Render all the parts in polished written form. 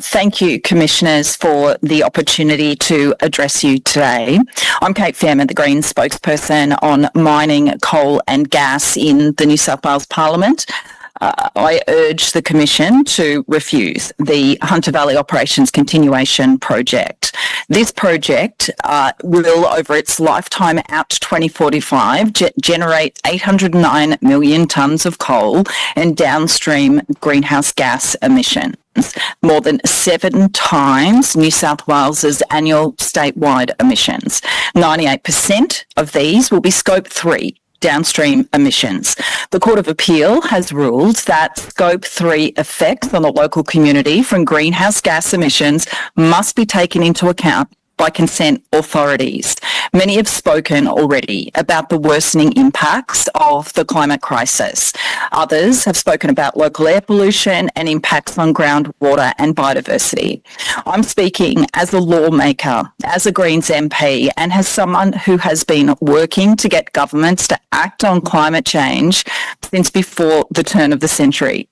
Thank you, Commissioners, for the opportunity to address you today. I'm Cate Faehrmann, the Greens spokesperson on mining, coal and gas in the New South Wales Parliament. I urge the Commission to refuse the Hunter Valley Operations Continuation Project. This project will, over its lifetime out to 2045, generate 809 million tonnes of coal and downstream greenhouse gas emissions, more than 7 times New South Wales's annual statewide emissions. 98% of these will be Scope 3 downstream emissions. The Court of Appeal has ruled that Scope 3 effects on the local community from greenhouse gas emissions must be taken into account by consent authorities. Many have spoken already about the worsening impacts of the climate crisis. Others have spoken about local air pollution and impacts on groundwater and biodiversity. I'm speaking as a lawmaker, as a Greens MP, and as someone who has been working to get governments to act on climate change since before the turn of the century.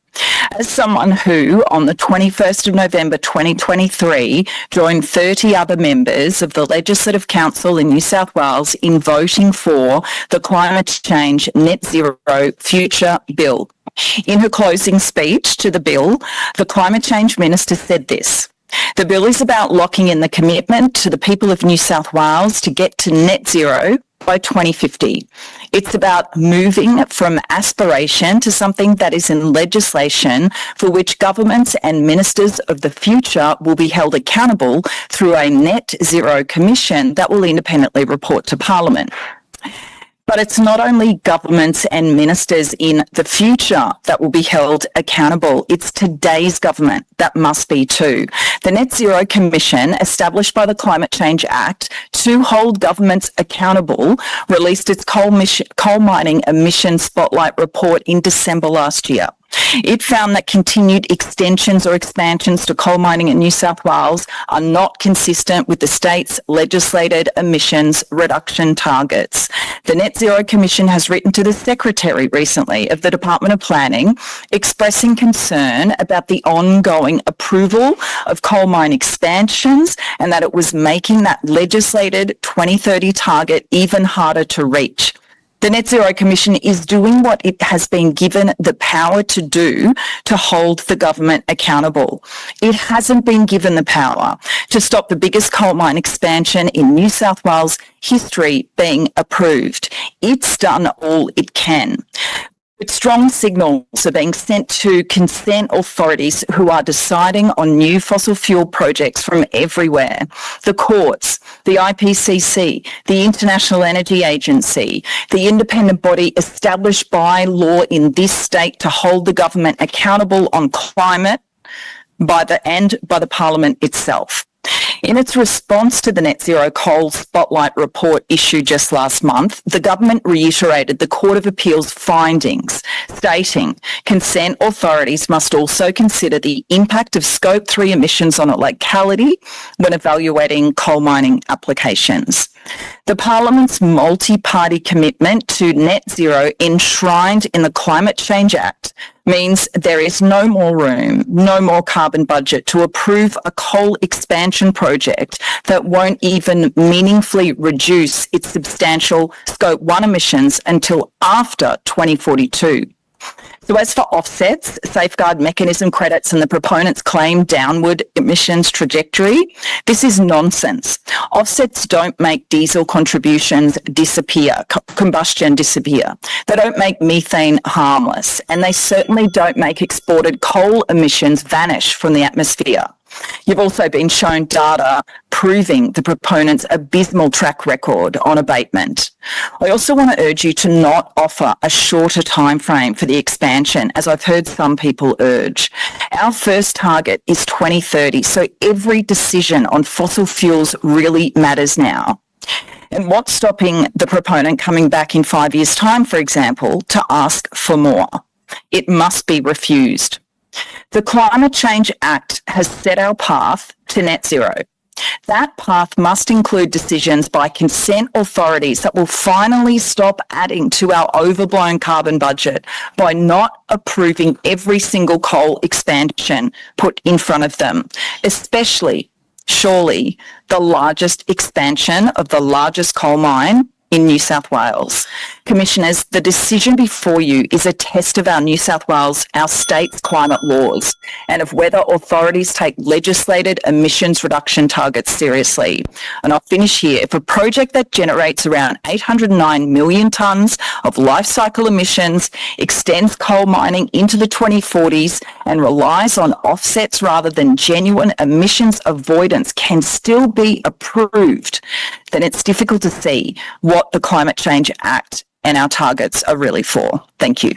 As someone who, on the 21st of November 2023, joined 30 other members of the Legislative Council in New South Wales in voting for the Climate Change Net Zero Future Bill. In her closing speech to the bill, the Climate Change Minister said this: "The bill is about locking in the commitment to the people of New South Wales to get to net zero by 2050. It's about moving from aspiration to something that is in legislation for which governments and ministers of the future will be held accountable through a net zero commission that will independently report to Parliament." But it's not only governments and ministers in the future that will be held accountable, it's today's government that must be too. The Net Zero Commission, established by the Climate Change Act to hold governments accountable, released its coal mining emissions spotlight report in December last year. It found that continued extensions or expansions to coal mining in New South Wales are not consistent with the state's legislated emissions reduction targets. The Net Zero Commission has written to the Secretary recently of the Department of Planning, expressing concern about the ongoing approval of coal mine expansions and that it was making that legislated 2030 target even harder to reach. The Net Zero Commission is doing what it has been given the power to do to hold the government accountable. It hasn't been given the power to stop the biggest coal mine expansion in New South Wales history being approved. It's done all it can. But strong signals are being sent to consent authorities who are deciding on new fossil fuel projects from everywhere. The courts, the IPCC, the International Energy Agency, the independent body established by law in this state to hold the government accountable on climate by the Parliament itself. In its response to the Net Zero Coal Spotlight report issued just last month, the government reiterated the Court of Appeal's findings, stating consent authorities must also consider the impact of Scope 3 emissions on a locality when evaluating coal mining applications. The Parliament's multi-party commitment to net zero enshrined in the Climate Change Act means there is no more room, no more carbon budget to approve a coal expansion project that won't even meaningfully reduce its substantial Scope 1 emissions until after 2042. So as for offsets, safeguard mechanism credits and the proponents' claim downward emissions trajectory, this is nonsense. Offsets don't make diesel contributions disappear, combustion disappear. They don't make methane harmless, and they certainly don't make exported coal emissions vanish from the atmosphere. You've also been shown data proving the proponents' abysmal track record on abatement. I also want to urge you to not offer a shorter time frame for the expansion, as I've heard some people urge. Our first target is 2030, so every decision on fossil fuels really matters now. And what's stopping the proponent coming back in 5 years' time, for example, to ask for more? It must be refused. The Climate Change Act has set our path to net zero. That path must include decisions by consent authorities that will finally stop adding to our overblown carbon budget by not approving every single coal expansion put in front of them, especially, surely, the largest expansion of the largest coal mine in New South Wales. Commissioners, the decision before you is a test of our New South Wales, our state's climate laws, and of whether authorities take legislated emissions reduction targets seriously. And I'll finish here. If a project that generates around 809 million tonnes of life cycle emissions, extends coal mining into the 2040s, and relies on offsets rather than genuine emissions avoidance can still be approved, then it's difficult to see what the Climate Change Act and our targets are really for. Thank you.